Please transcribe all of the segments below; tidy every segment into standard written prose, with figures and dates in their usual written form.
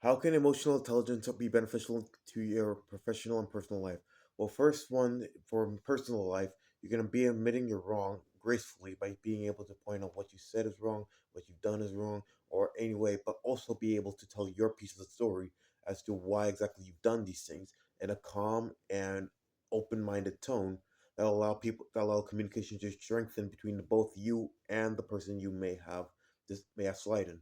How can emotional intelligence be beneficial to your professional and personal life? Well, first one, for personal life, you're going to be admitting you're wrong gracefully by being able to point out what you said is wrong, what you've done is wrong, or anyway, but also be able to tell your piece of the story as to why exactly you've done these things in a calm and open-minded tone that allow communication to strengthen between both you and the person you may have slighted.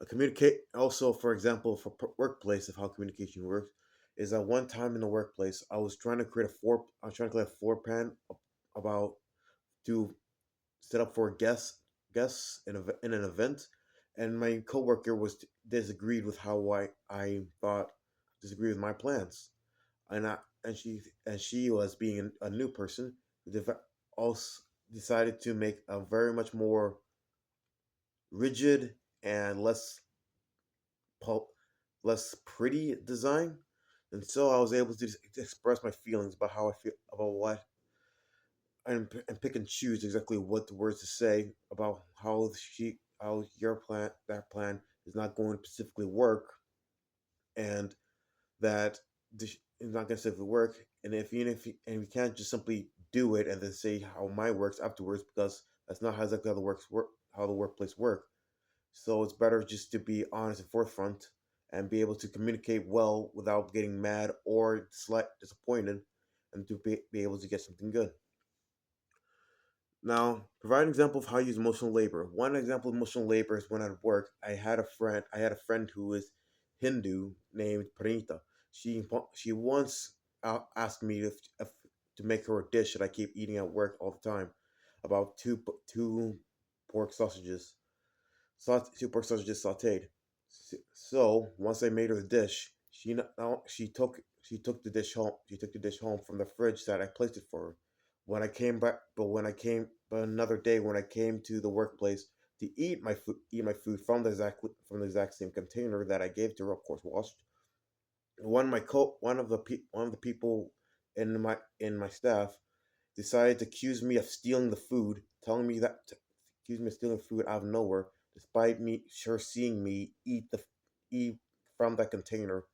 Communicate also, for example, for workplace of how communication works is that one time in the workplace I was trying to create a floor plan about to set up for guests in an event, and my coworker was disagreed with how I thought disagreed with my plans, and I and she was being a new person also decided to make a very much more rigid and pul- less pretty design, and so I was able to just express my feelings about how I feel about what and pick and choose exactly what the words to say about how your plan that plan is not going to specifically work, and that this is not going to specifically work, and if even if and we can't just simply do it and then say how mine works afterwards because that's not how exactly how the workplace work. So it's better just to be honest and forefront and be able to communicate well without getting mad or disappointed, and to be able to get something good. Now, provide an example of how you use emotional labor. One example of emotional labor is when at work I had a friend who is Hindu named Pranita. She once asked me if to make her a dish that I keep eating at work all the time, about two pork sausages two pork sausages sautéed. So once I made her the dish, she took the dish home. She took the dish home from the fridge that I placed it for her. But another day when I came to the workplace to eat my food from the exact same container that I gave to her, of course washed. One of the people in my staff decided to accuse me of stealing the food, telling me that to accuse me of stealing food out of nowhere, despite me sure seeing me eat from that container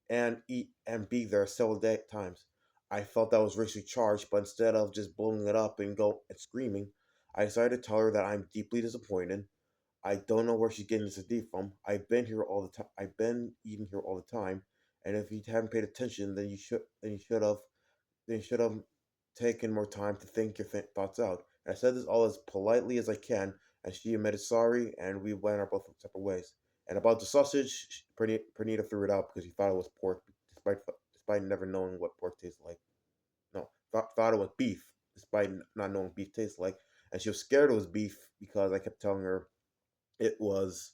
and be there several times. I felt that was racially charged, but instead of just blowing it up and go and screaming, I decided to tell her that I'm deeply disappointed. I don't know where she's getting this idea from. I've been here all the time. I've been eating here all the time, and if you haven't paid attention, then you should have taken more time to think your thoughts out. And I said this all as politely as I can, and she admitted sorry, and we went our both separate ways. And about the sausage, Pernita threw it out because she thought it was pork, despite never knowing what pork tastes like. No, thought it was beef, despite not knowing beef tastes like. And she was scared it was beef because I kept telling her it was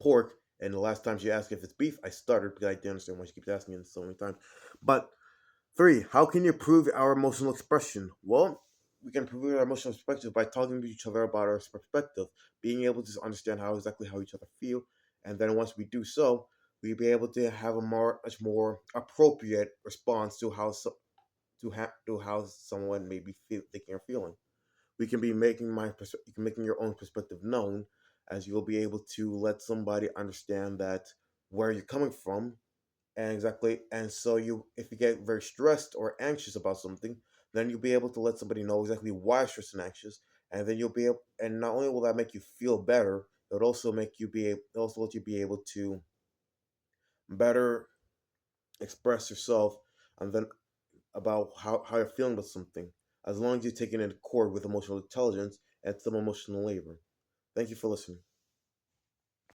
pork. And the last time she asked if it's beef, I stuttered because I didn't understand why she keeps asking it so many times. But three, how can you improve our emotional expression? Well, we can improve our emotional perspective by talking to each other about our perspective, being able to understand how each other feel, and then once we do so, we'll be able to have a much more appropriate response to to how someone may be thinking or feeling. We can be you can making your own perspective known, as you'll be able to let somebody understand that where you're coming from, and so you if you get very stressed or anxious about something, then you'll be able to let somebody know exactly why you're stressed and anxious, and then and not only will that make you feel better, it'll also let you be able to better express yourself, and then about how you're feeling about something, as long as you're taking it in accord with emotional intelligence and some emotional labor. Thank you for listening.